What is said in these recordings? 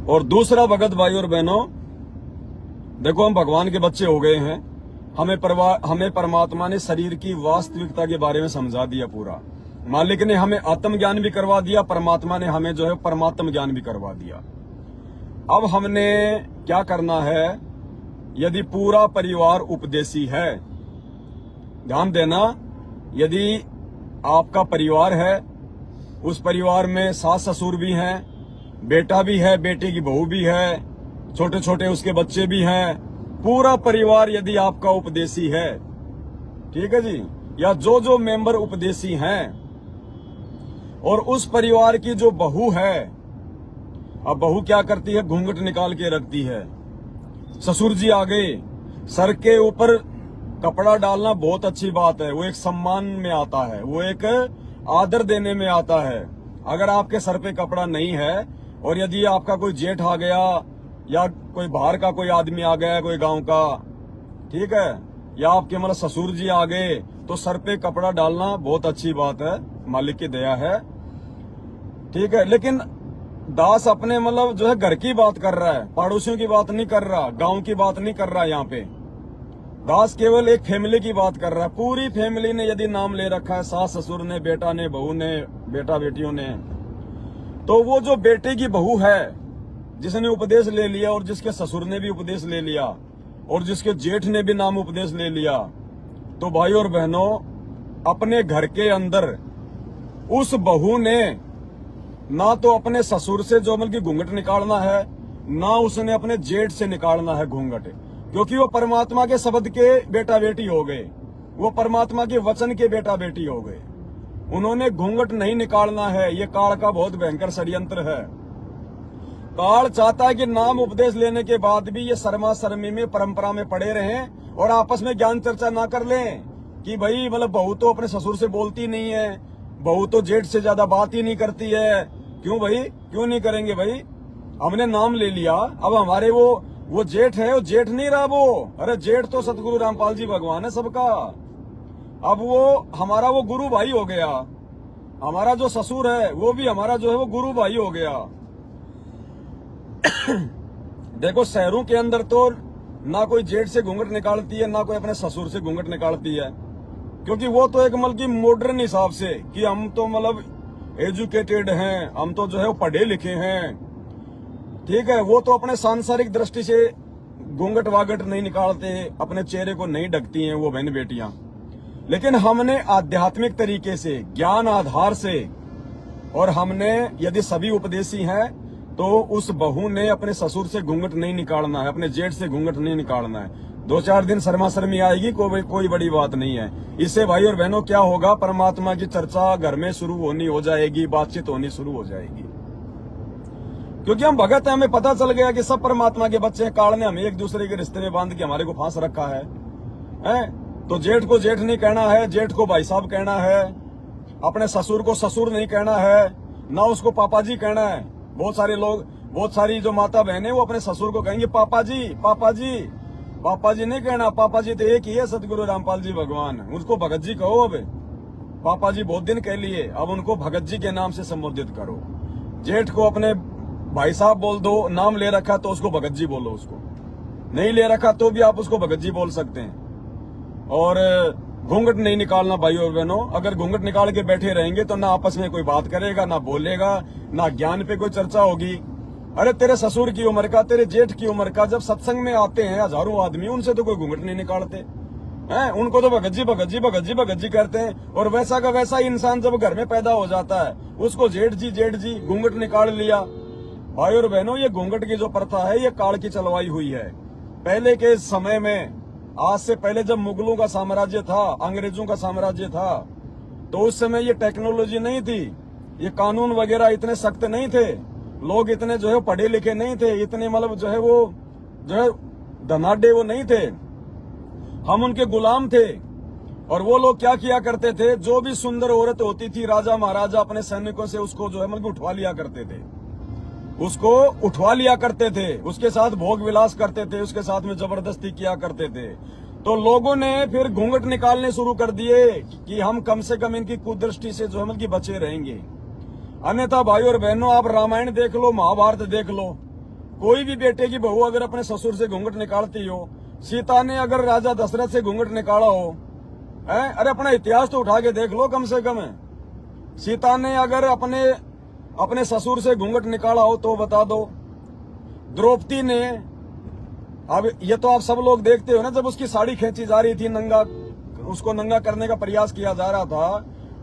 और दूसरा भगत भाई और बहनों, देखो हम भगवान के बच्चे हो गए हैं, हमें परमात्मा ने शरीर की वास्तविकता के बारे में समझा दिया पूरा। मालिक ने हमें आत्म ज्ञान भी करवा दिया, परमात्मा ने हमें जो है परमात्म ज्ञान भी करवा दिया। अब हमने क्या करना है, यदि पूरा परिवार उपदेशी है, ध्यान देना, यदि आपका परिवार है, उस परिवार में सास ससुर भी हैं, बेटा भी है, बेटे की बहू भी है, छोटे छोटे उसके बच्चे भी हैं, पूरा परिवार यदि आपका उपदेशी है, ठीक है जी, या जो मेंबर उपदेशी हैं, और उस परिवार की जो बहू है, अब बहू क्या करती है, घूंघट निकाल के रखती है। ससुर जी आ गए, सर के ऊपर कपड़ा डालना बहुत अच्छी बात है, वो एक सम्मान में आता है, वो एक आदर देने में आता है। अगर आपके सर पे कपड़ा नहीं है और यदि आपका कोई जेठ आ गया या कोई बाहर का कोई आदमी आ गया, कोई गांव का, ठीक है, या आपके मतलब ससुर जी आ गए, तो सर पे कपड़ा डालना बहुत अच्छी बात है, मालिक की दया है, ठीक है। लेकिन दास अपने मतलब जो है घर की बात कर रहा है, पड़ोसियों की बात नहीं कर रहा, गांव की बात नहीं कर रहा। यहाँ पे दास केवल एक फैमिली की बात कर रहा है। पूरी फैमिली ने यदि नाम ले रखा है, सास ससुर ने, बेटा ने, बहू ने, बेटा बेटियों ने, तो वो जो बेटे की बहू है जिसने उपदेश ले लिया और जिसके ससुर ने भी उपदेश ले लिया और जिसके जेठ ने भी नाम उपदेश ले लिया, तो भाई और बहनों, अपने घर के अंदर उस बहू ने ना तो अपने ससुर से जो मतलब की घूंघट निकालना है, ना उसने अपने जेठ से निकालना है घूंघट, क्योंकि वो परमात्मा के शब्द के बेटा बेटी हो गए, वो परमात्मा के वचन के बेटा बेटी हो गए। उन्होंने घूंघट नहीं निकालना है। ये काल का बहुत भयंकर षड्यंत्र है। काल चाहता है कि नाम उपदेश लेने के बाद भी ये शर्मा शर्मी में, परंपरा में पड़े रहें और आपस में ज्ञान चर्चा ना कर लें कि भाई मतलब बहू तो अपने ससुर से बोलती नहीं है, बहू तो जेठ से ज्यादा बात ही नहीं करती है। क्यों भाई, क्यों नहीं करेंगे भाई? हमने नाम ले लिया, अब हमारे वो जेठ है, वो जेठ नहीं रहा वो। अरे जेठ तो सतगुरु रामपाल जी भगवान है सबका। अब वो हमारा वो गुरु भाई हो गया। हमारा जो ससुर है वो भी हमारा जो है वो गुरु भाई हो गया। देखो शहरों के अंदर तो ना कोई जेठ से घूंघट निकालती है, ना कोई अपने ससुर से घूंघट निकालती है, क्योंकि वो तो एक मतलब की मॉडर्न हिसाब से कि हम तो मतलब एजुकेटेड हैं, हम तो जो है वो पढ़े लिखे हैं, ठीक है। वो तो अपने सांसारिक दृष्टि से घूंघट वागट नहीं निकालते, अपने चेहरे को नहीं ढकती हैं वो बहन बेटियां। लेकिन हमने आध्यात्मिक तरीके से, ज्ञान आधार से, और हमने यदि सभी उपदेशी हैं तो उस बहू ने अपने ससुर से घूंघट नहीं निकालना है, अपने जेठ से घूंघट नहीं निकालना है। 2-4 दिन शर्मा शर्मी आएगी, कोई बड़ी बात नहीं है। इससे भाई और बहनों क्या होगा, परमात्मा की चर्चा घर में शुरू होनी हो जाएगी, बातचीत होनी शुरू हो जाएगी। क्योंकि हम भगत हैं, हमें पता चल गया कि सब परमात्मा के बच्चे हैं। काल ने हमें एक दूसरे के रिश्ते में बांध के हमारे को फांस रखा है। तो जेठ को जेठ नहीं कहना है, जेठ को भाई साहब कहना है, अपने ससुर को ससुर नहीं कहना है, ना उसको पापा जी कहना है। बहुत सारे लोग, बहुत सारी जो माता बहनें वो अपने ससुर को कहेंगे पापा जी, पापा जी। पापा जी नहीं कहना, पापा जी तो एक ही है, सतगुरु रामपाल जी भगवान। उसको भगत जी कहो। अब पापा जी बहुत दिन कह लिए, अब उनको भगत जी के नाम से संबोधित करो। जेठ को अपने भाई साहब बोल दो, नाम ले रखा तो उसको भगत जी बोलो, उसको नहीं ले रखा तो भी आप उसको भगत जी बोल सकते हैं। और घूंघट नहीं निकालना भाई और बहनों। अगर घूंघट निकाल के बैठे रहेंगे तो ना आपस में कोई बात करेगा, ना बोलेगा, ना ज्ञान पे कोई चर्चा होगी। अरे तेरे ससुर की उम्र का, तेरे जेठ की उम्र का जब सत्संग में आते हैं हजारों आदमी, उनसे तो कोई घूंघट नहीं निकालते हैं। उनको तो भगत जी भगत जी भगत जी भगत जी करते हैं। और वैसा का वैसा इंसान जब घर में पैदा हो जाता है, उसको जेठ जी घूंघट निकाल लिया। भाई और बहनों, ये घूंघट की जो प्रथा है ये काल की चलवाई हुई है। पहले के समय में, आज से पहले जब मुगलों का साम्राज्य था, अंग्रेजों का साम्राज्य था, तो उस समय ये टेक्नोलॉजी नहीं थी, ये कानून वगैरह इतने सख्त नहीं थे, लोग इतने जो है पढ़े लिखे नहीं थे, इतने मतलब जो है वो जो है धनाढ्य वो नहीं थे। हम उनके गुलाम थे। और वो लोग क्या किया करते थे, जो भी सुंदर औरत होती थी, राजा महाराजा अपने सैनिकों से उसको जो है मतलब उठवा लिया करते थे, उसको उठवा लिया करते थे, उसके साथ भोग विलास करते थे, उसके साथ में जबरदस्ती किया करते थे। तो लोगों ने फिर घूंघट निकालने शुरू कर दिए कि हम कम से कम इनकी कुदृष्टि से जो है मतलब बचे रहेंगे। अन्यथा भाई और बहनों, आप रामायण देख लो, महाभारत देख लो, कोई भी बेटे की बहू अगर अपने ससुर से घूंघट निकालती हो, सीता ने अगर राजा दशरथ से घूंघट निकाला हो, है? अरे अपना इतिहास तो उठा के देख लो कम से कम। सीता ने अगर अपने ससुर से घूंघट निकाला हो तो बता दो। द्रौपदी ने, अब ये तो आप सब लोग देखते हो ना, जब उसकी साड़ी खींची जा रही थी, उसको नंगा करने का प्रयास किया जा रहा था,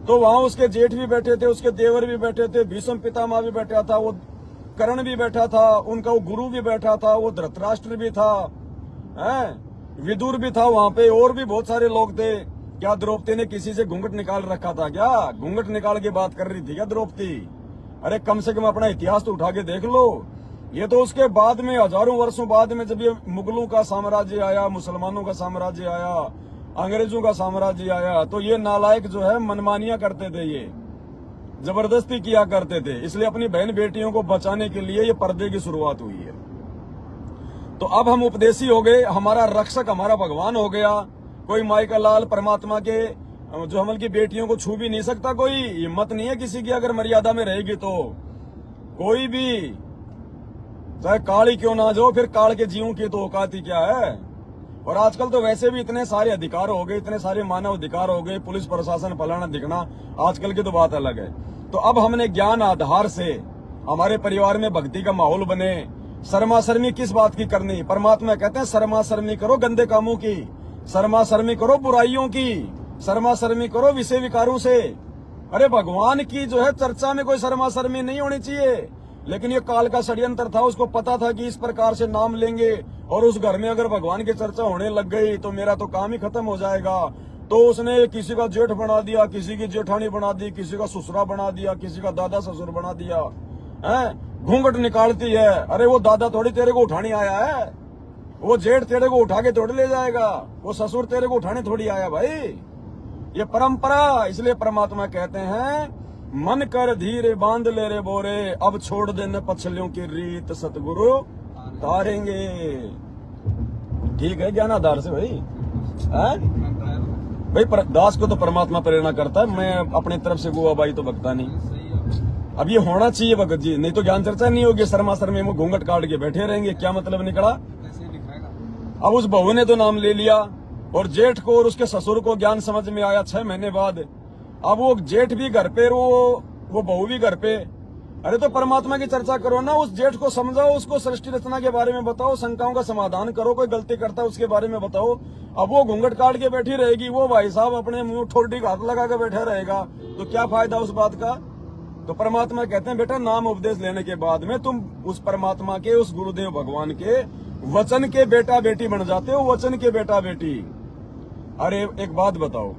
तो वहां उसके जेठ भी बैठे थे, उसके देवर भी बैठे थे, भीष्म पितामह भी बैठा था, वो कर्ण भी बैठा था, उनका वो गुरु भी बैठा था, वो धृतराष्ट्र भी था, विदुर भी था वहां पे, और भी बहुत सारे लोग थे। क्या द्रौपदी ने किसी से घूंघट निकाल रखा था क्या? घूंघट निकाल के बात कर रही थी क्या द्रौपदी? अरे कम से कम अपना इतिहास तो उठा के देख लो। ये तो उसके बाद में, हजारों वर्षों बाद में, जब ये मुगलों का साम्राज्य आया, मुसलमानों का साम्राज्य आया, अंग्रेजों का साम्राज्य आया, तो ये नालायक जो है मनमानियां करते थे, ये जबरदस्ती किया करते थे। इसलिए अपनी बहन बेटियों को बचाने के लिए ये पर्दे की शुरुआत हुई है। तो अब हम उपदेशी हो गए, हमारा रक्षक हमारा भगवान हो गया। कोई माई का लाल परमात्मा के जो हमल की बेटियों को छू भी नहीं सकता, कोई हिम्मत नहीं है किसी की, अगर मर्यादा में रहेगी तो। कोई भी चाहे काली क्यों ना जो, फिर काल के जीवों की तो औकात ही क्या है। और आजकल तो वैसे भी इतने सारे अधिकार हो गए, इतने सारे मानव अधिकार हो गए, पुलिस प्रशासन फलाना दिखना, आजकल की तो बात अलग है। तो अब हमने ज्ञान आधार से हमारे परिवार में भक्ति का माहौल बने। शर्मा शर्मी किस बात की करनी? परमात्मा कहते हैं शर्मा शर्मी करो गंदे कामों की, शर्मा शर्मी करो बुराइयों की, शर्मा शर्मी करो विषय विकारों से। अरे भगवान की जो है चर्चा में कोई शर्मा शर्मी नहीं होनी चाहिए। लेकिन ये काल का षड्यंत्र था, उसको पता था कि इस प्रकार से नाम लेंगे और उस घर में अगर भगवान की चर्चा होने लग गई तो मेरा तो काम ही खत्म हो जाएगा। तो उसने किसी का जेठ बना दिया, किसी की जेठानी बना दी, किसी का ससुरा बना दिया, किसी का दादा ससुर बना दिया। घूंघट निकालती है, अरे वो दादा थोड़ी तेरे को उठाने आया है, वो जेठ तेरे को उठा के थोड़ी ले जाएगा, वो ससुर तेरे को उठाने थोड़ी आया भाई। ये परंपरा। इसलिए परमात्मा कहते हैं मन कर धीरे बांध ले रे बोरे, अब छोड़ देने पछलियों की रीत सतगुरु तारेंगे। ठीक है ज्ञानाधार से भाई, भाई दास को तो परमात्मा प्रेरणा करता है, मैं अपनी तरफ से गोवा बाई तो भगता नहीं। अब ये होना चाहिए भगत जी, नहीं तो ज्ञान चर्चा नहीं होगी। शर्मा शर्मी में घूंघट काट के बैठे रहेंगे, क्या मतलब निकला? अब उस बहू ने तो नाम ले लिया और जेठ को और उसके ससुर को ज्ञान समझ में आया 6 महीने बाद। अब वो जेठ भी घर पे, वो बहू भी घर पे। अरे तो परमात्मा की चर्चा करो ना, उस जेठ को समझाओ, उसको सृष्टि रचना के बारे में बताओ, शंकाओं का समाधान करो, कोई गलती करता है उसके बारे में बताओ। अब वो घूंघट काट के बैठी रहेगी, वो भाई साहब अपने मुंह ठोडी का हाथ लगा के बैठा रहेगा, तो क्या फायदा उस बात का? तो परमात्मा कहते हैं बेटा नाम उपदेश लेने के बाद में तुम उस परमात्मा के, उस गुरुदेव भगवान के वचन के बेटा बेटी बन जाते हो, वचन के बेटा बेटी। अरे एक बात बताओ,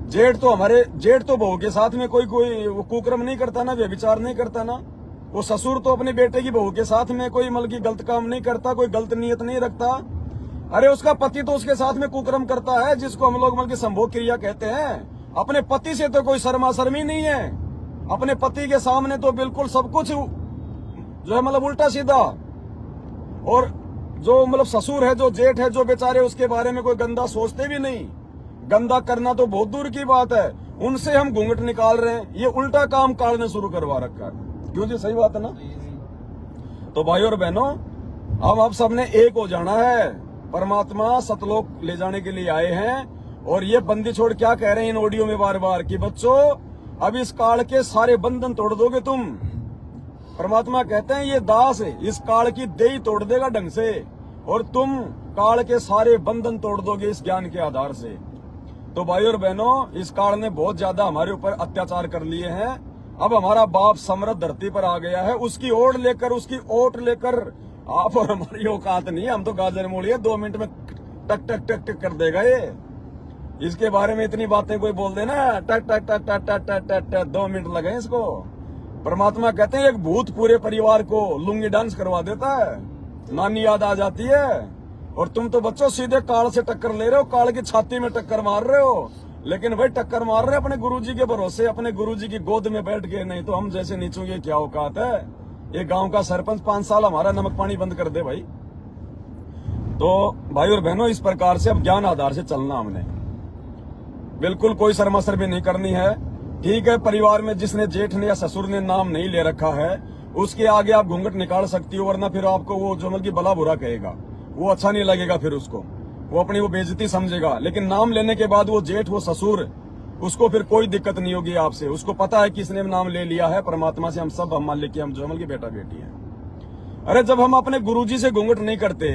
जेठ तो बहू के साथ में कोई वो कुकर्म नहीं करता ना, व्यभिचार नहीं करता ना। वो ससुर तो अपने बेटे की बहू के साथ में कोई मतलब की गलत काम नहीं करता, कोई गलत नियत नहीं रखता। अरे उसका पति तो उसके साथ में कुकर्म करता है, जिसको हम लोग मतलब की संभोग क्रिया कहते हैं। अपने पति से तो कोई शर्मा शर्मी नहीं है, अपने पति के सामने तो बिल्कुल सब कुछ जो है मतलब उल्टा सीधा। और जो मतलब ससुर है, जो जेठ है, जो बेचारे उसके बारे में कोई गंदा सोचते भी नहीं। गंदा करना तो बहुत दूर की बात है, उनसे हम घूंघट निकाल रहे हैं। ये उल्टा काम काल ने शुरू करवा रखा है। क्यों जी, सही बात है ना? तो भाई और बहनों, हम आप सबने एक हो जाना है। परमात्मा सतलोक ले जाने के लिए आए हैं। और ये बंदी छोड़ क्या कह रहे हैं इन ऑडियो में बार बार कि बच्चों अब इस काल के सारे बंधन तोड़ दोगे तुम। परमात्मा कहते हैं ये दास इस काल की देही तोड़ देगा ढंग से, और तुम काल के सारे बंधन तोड़ दोगे इस ज्ञान के आधार से। तो भाई और बहनों, इस काल ने बहुत ज्यादा हमारे ऊपर अत्याचार कर लिए हैं। अब हमारा बाप समृद्ध धरती पर आ गया है, उसकी ओट लेकर, उसकी ओट लेकर आप और हमारी औकात नहीं है। हम तो गाजर मूली है, 2 मिनट में टक टक टक टक कर देगा ये। इसके बारे में इतनी बातें कोई बोल देना, टक टक टक टक टक टक टक टक 2 मिनट लगे इसको। परमात्मा कहते हैं एक भूत पूरे परिवार को लुंगी डांस करवा देता है, नानी याद आ जाती है। और तुम तो बच्चों सीधे काल से टक्कर ले रहे हो, काल की छाती में टक्कर मार रहे हो। लेकिन भाई टक्कर मार रहे अपने गुरुजी के भरोसे, अपने गुरुजी की गोद में बैठ के। नहीं तो हम जैसे नीचों की क्या औकात है? ये गांव का सरपंच 5 साल हमारा नमक पानी बंद कर दे भाई। तो भाई और बहनों, इस प्रकार से अब ज्ञान आधार से चलना हमने, बिल्कुल कोई शर्मा शर्मी नहीं करनी है। ठीक है, परिवार में जिसने जेठ ने या ससुर ने नाम नहीं ले रखा है, उसके आगे आप घूंघट निकाल सकती हो, वरना फिर आपको वो जो मतलब की भला बुरा कहेगा, वो अच्छा नहीं लगेगा, फिर उसको वो अपनी वो बेइज्जती समझेगा। लेकिन नाम लेने के बाद वो जेठ वो ससुर, उसको फिर कोई दिक्कत नहीं होगी आपसे। उसको पता है किसने नाम ले लिया है, परमात्मा से हम सब हम मान लेके हम जो मतलब की बेटा बेटी है। अरे जब हम अपने गुरुजी से घूंघट नहीं करते,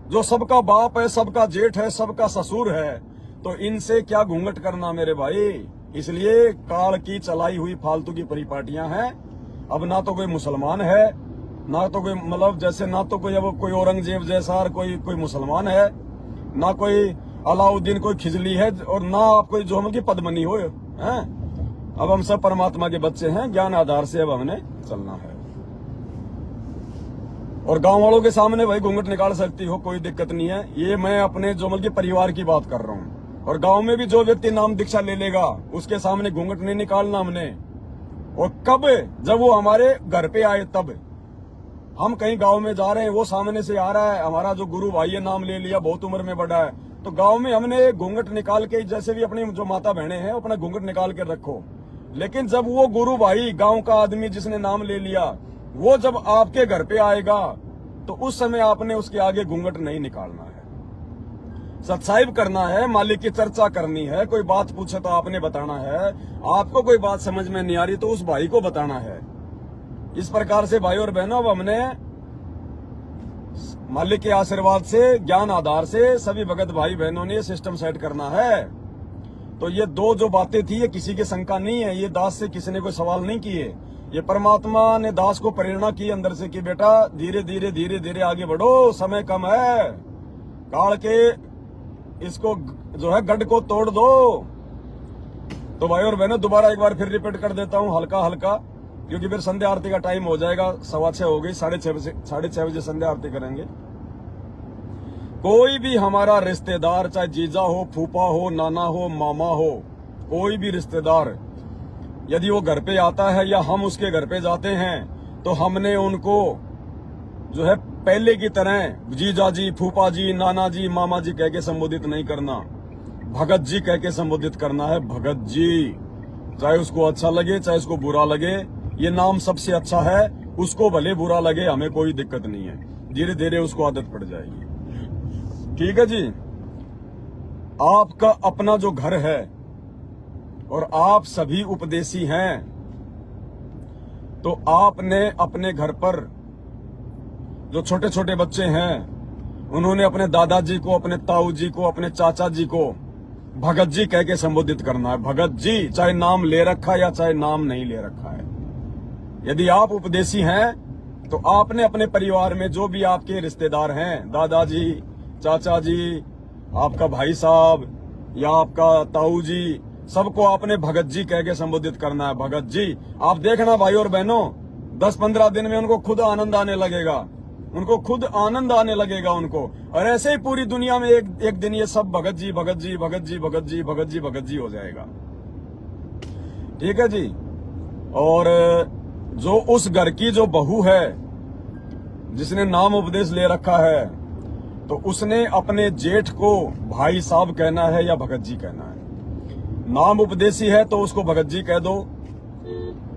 जो सबका बाप है, सबका जेठ है, सबका ससुर है, तो इनसे क्या घूंघट करना मेरे भाई। इसलिए काल की चलाई हुई फालतू की परिपाटियां हैं। अब ना तो कोई मुसलमान है, ना तो कोई मतलब जैसे ना तो कोई अब कोई औरंगजेब जैसा कोई मुसलमान है, ना कोई अलाउद्दीन कोई खिजली है, और ना आप कोई जो हम की पद्मनी हो हैं। अब हम सब परमात्मा के बच्चे हैं, ज्ञान आधार से अब हमने चलना है। और गांव वालों के सामने भाई घूंघट निकाल सकती हो, कोई दिक्कत नहीं है। ये मैं अपने जो मतलब परिवार की बात कर रहा हूँ। और गांव में भी जो व्यक्ति नाम दीक्षा ले लेगा, उसके सामने घूंघट नहीं निकालना हमने। और कब, जब वो हमारे घर पे आए, तब हम कहीं गांव में जा रहे हैं, वो सामने से आ रहा है, हमारा जो गुरु भाई है नाम ले लिया, बहुत उम्र में बड़ा है, तो गांव में हमने घूंघट निकाल के, जैसे भी अपनी जो माता बहने हैं अपना घूंघट निकाल के रखो। लेकिन जब वो गुरु भाई, गांव का आदमी जिसने नाम ले लिया, वो जब आपके घर पे आएगा, तो उस समय आपने उसके आगे घूंघट नहीं निकालना है। सत्साई करना है, मालिक की चर्चा करनी है। कोई बात पूछे तो आपने बताना है। आपको कोई बात समझ में नहीं आ रही तो उस भाई को बताना है। इस प्रकार से भाई और बहनों, अब हमने मालिक के आशीर्वाद से, ज्ञान आधार से सभी भगत भाई बहनों ने सिस्टम सेट करना है। तो ये दो जो बातें थी, ये किसी की शंका नहीं है, ये दास से किसी ने कोई सवाल नहीं किए। ये परमात्मा ने दास को प्रेरणा की अंदर से कि बेटा धीरे धीरे धीरे धीरे आगे बढ़ो, समय कम है, काल के इसको जो है गढ़ को तोड़ दो। तो भाई और बहनों, दोबारा एक बार फिर रिपीट कर देता हूँ हल्का हल्का, क्योंकि फिर संध्या आरती का टाइम हो जाएगा, 6:15 हो गई, 6:30 बजे संध्या आरती करेंगे। कोई भी हमारा रिश्तेदार, चाहे जीजा हो, फूफा हो, नाना हो, मामा हो, कोई भी रिश्तेदार यदि वो घर पे आता है या हम उसके घर पे जाते हैं, तो हमने उनको जो है पहले की तरह जीजा जी, फूफा जी, नाना जी, मामा जी कह के संबोधित नहीं करना, भगत जी कह के संबोधित करना है। भगत जी, चाहे उसको अच्छा लगे चाहे उसको बुरा लगे, ये नाम सबसे अच्छा है। उसको भले बुरा लगे, हमें कोई दिक्कत नहीं है, धीरे धीरे उसको आदत पड़ जाएगी। ठीक है जी। आपका अपना जो घर है और आप सभी उपदेशी हैं, तो आपने अपने घर पर जो छोटे छोटे बच्चे हैं, उन्होंने अपने दादाजी को, अपने ताऊ जी को, अपने चाचा जी को भगत जी कह के संबोधित करना है। भगत जी, चाहे नाम ले रखा या चाहे नाम नहीं ले रखा है। यदि आप उपदेशी हैं, तो आपने अपने परिवार में जो भी आपके रिश्तेदार हैं, दादाजी, चाचा जी, आपका भाई साहब या आपका ताऊ जी, सबको आपने भगत जी कह के संबोधित करना है। भगत जी, आप देखना भाई और बहनों, 10-15 दिन में उनको खुद आनंद आने लगेगा, उनको खुद आनंद आने लगेगा उनको। और ऐसे ही पूरी दुनिया में एक दिन ये सब भगत जी भगत जी भगत जी भगत जी भगत जी भगत जी हो जाएगा। ठीक है जी। और जो उस घर की जो बहू है, जिसने नाम उपदेश ले रखा है, तो उसने अपने जेठ को भाई साहब कहना है या भगत जी कहना है। नाम उपदेशी है तो उसको भगत जी कह दो,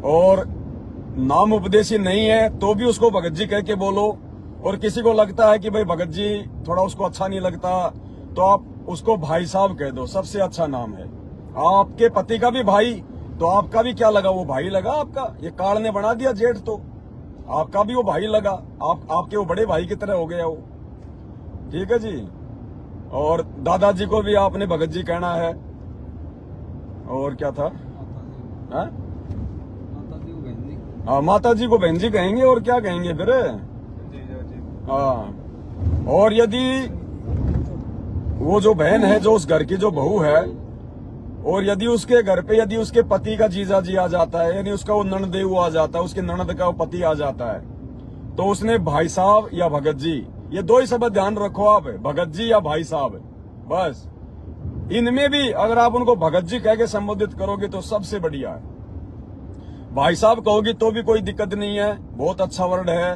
और नाम उपदेशी नहीं है तो भी उसको भगत जी कह के बोलो। और किसी को लगता है कि भाई भगत जी थोड़ा उसको अच्छा नहीं लगता, तो आप उसको भाई साहब कह दो, सबसे अच्छा नाम है। आपके पति का भी भाई, तो आपका भी क्या लगा, वो भाई लगा आपका। ये काल ने बना दिया जेठ, तो आपका भी वो भाई लगा, आपके वो बड़े भाई की तरह हो गया वो। ठीक है जी। और दादाजी को भी आपने भगत जी कहना है। और क्या था, माता जी को बहन जी कहेंगे, और क्या कहेंगे फिर। हाँ। और यदि वो जो बहन है, जो उस घर की जो बहू है, और यदि उसके घर पे यदि उसके पति का जीजा जी आ जाता है, यानी उसका वो ननदेव आ जाता है, उसके ननद का वो पति आ जाता है, तो उसने भाई साहब या भगत जी, ये दो ही शब्द ध्यान रखो आप, भगत जी या भाई साहब, बस। इनमें भी अगर आप उनको भगत जी कह के संबोधित करोगे तो सबसे बढ़िया है। भाई साहब कहोगी तो भी कोई दिक्कत नहीं है, बहुत अच्छा वर्ड है,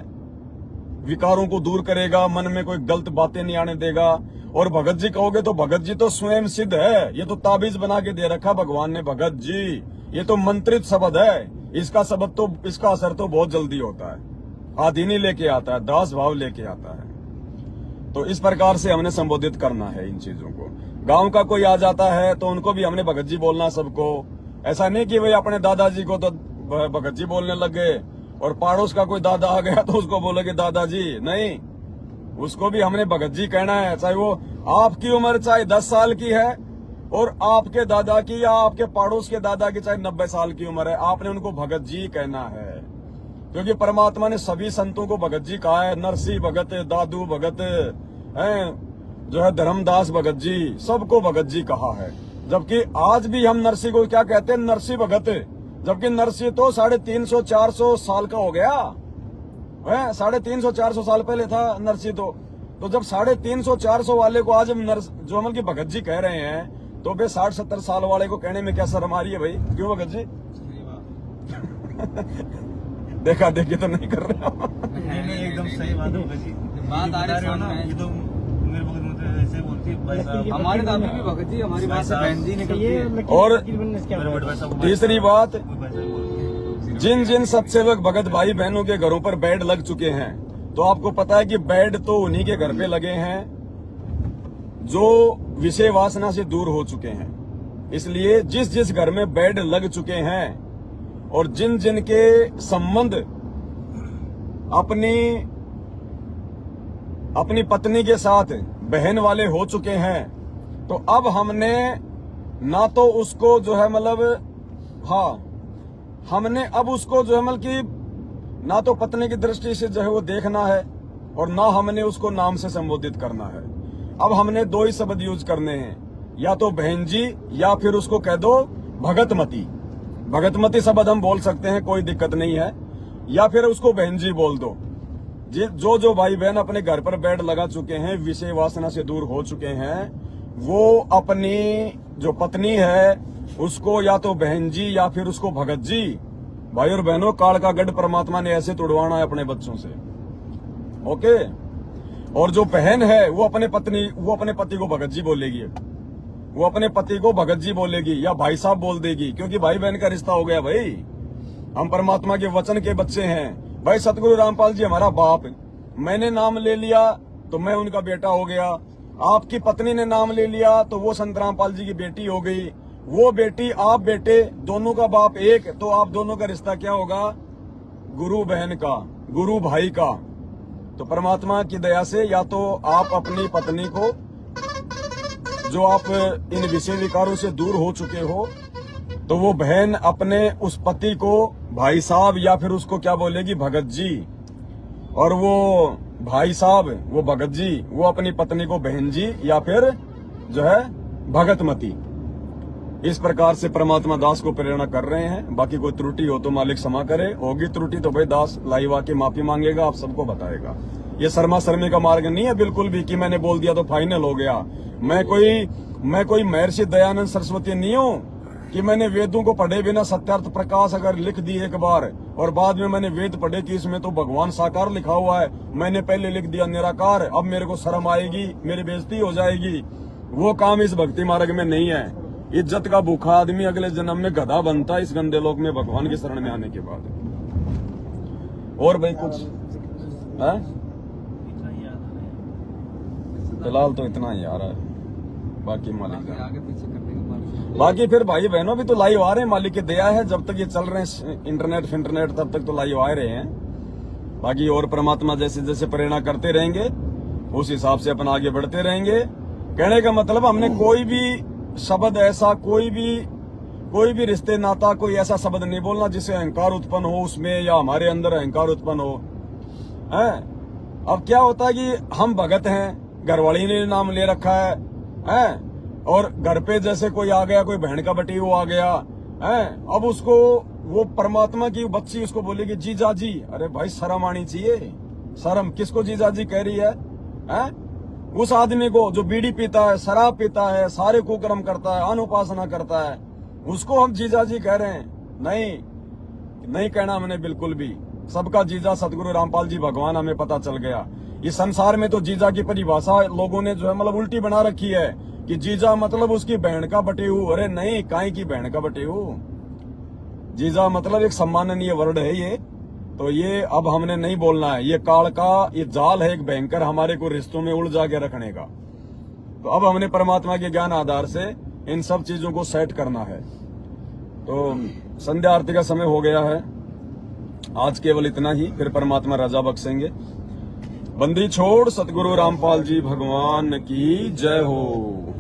विकारों को दूर करेगा, मन में कोई गलत बातें नहीं आने देगा। और भगत जी कहोगे तो भगत जी तो स्वयं सिद्ध है, ये तो ताबीज बना के दे रखा भगवान ने। भगत जी, ये तो मंत्रित शब्द है, इसका असर तो बहुत जल्दी होता है, आधीनी लेके आता है, दास भाव लेके आता है। तो इस प्रकार से हमने संबोधित करना है इन चीजों को। गांव का कोई आ जाता है तो उनको भी हमने भगत जी बोलना सबको। ऐसा नहीं कि भाई अपने दादाजी को तो भगत जी बोलने लग गए और पड़ोस का कोई दादा आ गया तो उसको बोलोगे दादाजी, नहीं, उसको भी हमने भगत जी कहना है। चाहे वो आपकी उम्र चाहे 10 साल की है और आपके दादा की या आपके पड़ोस के दादा की चाहे 90 साल की उम्र है, आपने उनको भगत जी कहना है। क्योंकि परमात्मा ने सभी संतों को भगत जी कहा है। नरसिंह भगत, दादू भगत है, जो है धर्मदास भगत जी, सबको भगत जी कहा है। जबकि आज भी हम नरसिंह को क्या कहते हैं, नरसिंह भगत, जबकि नरसिंह तो 350-400 साल का हो गया है। 350-400 साल पहले था नरसिंह तो जब 350-400 वाले को आज हम जो हम की भगत जी कह रहे हैं, तो बे 60-70 साल वाले को कहने में क्या शर्म आ रही है भाई? क्यों भगत जी? देखा देखी तो नहीं कर रहे हो? नहीं, एकदम सही बात है भगत जी। बात आ रही है ना, ये तो मेरे भगत में ऐसे बोलती है भाई साहब, हमारे दादी भी भगत जी, हमारी बात से बहन जी निकलती है। और तीसरी बात, जिन जिन सत्सेवक भगत भाई बहनों के घरों पर बेड लग चुके हैं, तो आपको पता है कि बेड तो उन्हीं के घर पे लगे हैं जो विषय वासना से दूर हो चुके हैं। इसलिए जिस जिस घर में बेड लग चुके हैं और जिन जिन के संबंध अपनी पत्नी के साथ बहन वाले हो चुके हैं, तो अब हमने ना तो उसको जो है हमने अब उसको जो है कि ना तो पत्नी की दृष्टि से जो है वो देखना है और ना हमने उसको नाम से संबोधित करना है। अब हमने 2 ही शब्द यूज करने हैं, या तो बहन जी या फिर उसको कह दो भगतमती। भगतमती शब्द हम बोल सकते हैं, कोई दिक्कत नहीं है, या फिर उसको बहन जी बोल दो। जो भाई बहन अपने घर पर बेड लगा चुके हैं, विषय वासना से दूर हो चुके हैं, वो अपनी जो पत्नी है उसको या तो बहन जी या फिर उसको भगत जी। भाई और बहनों, काल का गढ़ परमात्मा ने ऐसे तोड़वाना है अपने बच्चों से, ओके। और जो बहन है वो अपने पति को भगत जी बोलेगी, वो अपने पति को भगत जी बोलेगी या भाई साहब बोल देगी, क्योंकि भाई बहन का रिश्ता हो गया भाई। हम परमात्मा के वचन के बच्चे हैं भाई। सतगुरु रामपाल जी हमारा बाप, मैंने नाम ले लिया तो मैं उनका बेटा हो गया। आपकी पत्नी ने नाम ले लिया तो वो संत रामपाल जी की बेटी हो गई। वो बेटी आप बेटे, दोनों का बाप एक, तो आप दोनों का रिश्ता क्या होगा? गुरु बहन का, गुरु भाई का। तो परमात्मा की दया से या तो आप अपनी पत्नी को, जो आप इन विषय विकारों से दूर हो चुके हो, तो वो बहन अपने उस पति को भाई साहब या फिर उसको क्या बोलेगी? भगत जी। और वो भाई साहब, वो भगत जी, वो अपनी पत्नी को बहन जी या फिर जो है भगतमती। इस प्रकार से परमात्मा दास को प्रेरणा कर रहे हैं। बाकी कोई त्रुटि हो तो मालिक क्षमा करे, होगी त्रुटि तो भाई दास लाइव आके माफी मांगेगा, आप सबको बताएगा। ये शर्मा शर्मी का मार्ग नहीं है बिल्कुल भी कि मैंने बोल दिया तो फाइनल हो गया। मैं कोई महर्षि दयानंद सरस्वती नहीं हूँ कि मैंने वेदों को पढ़े बिना सत्यार्थ प्रकाश अगर लिख दी एक बार और बाद में मैंने वेद पढ़े कि इसमें तो भगवान साकार लिखा हुआ है, मैंने पहले लिख दिया निराकार, अब मेरे को शर्म आएगी, मेरी बेइज्जती हो जाएगी। वो काम इस भक्ति मार्ग में नहीं है। इज्जत का भूखा आदमी अगले जन्म में गधा बनता है इस गंदे लोक में भगवान की शरण में आने के बाद। और भाई कुछ है? फिलहाल तो इतना ही आ रहा है, बाकी मालिक आगे पीछे कर देंगे। बाकी फिर भाई बहनों भी तो लाइव आ रहे हैं, मालिक की दया है। जब तक ये चल रहे हैं इंटरनेट तब तक तो लाइव आ रहे हैं। बाकी और परमात्मा जैसे जैसे प्रेरणा करते रहेंगे उस हिसाब से अपन आगे बढ़ते रहेंगे। कहने का मतलब हमने कोई भी शब्द ऐसा, कोई भी रिश्ते नाता, कोई ऐसा शब्द नहीं बोलना जिससे अहंकार उत्पन्न हो उसमें, या हमारे अंदर अहंकार उत्पन्न हो। अब क्या होता है कि हम भगत हैं, घरवाली ने नाम ले रखा है, और घर पे जैसे कोई आ गया, कोई बहन का बटी वो आ गया है, अब उसको वो परमात्मा की बच्ची उसको बोलेगी जीजा जी। अरे भाई शर्म आनी चाहिए। शर्म किसको जीजा जी कह रही है? उस आदमी को जो बीड़ी पीता है, शराब पीता है, सारे कुकर्म करता है, अनुपासना करता है, उसको हम जीजा जी कह रहे हैं? नहीं कहना हमने बिल्कुल भी। सबका जीजा सतगुरु रामपाल जी भगवान हमें पता चल गया। इस संसार में तो जीजा की परिभाषा लोगों ने जो है उल्टी बना रखी है कि जीजा मतलब उसकी बहन का बटेहू। अरे नहीं, काई की बहन का बटेहू? जीजा मतलब एक सम्माननीय वर्ड है ये, तो ये अब हमने नहीं बोलना है। ये काल का ये जाल है एक भयंकर, हमारे को रिश्तों में उलझा के रखने का। तो अब हमने परमात्मा के ज्ञान आधार से इन सब चीजों को सेट करना है। तो संध्या आरती का समय हो गया है, आज केवल इतना ही, फिर परमात्मा रजा बख्शेंगे। बंदी छोड़ सतगुरु रामपाल जी भगवान की जय हो।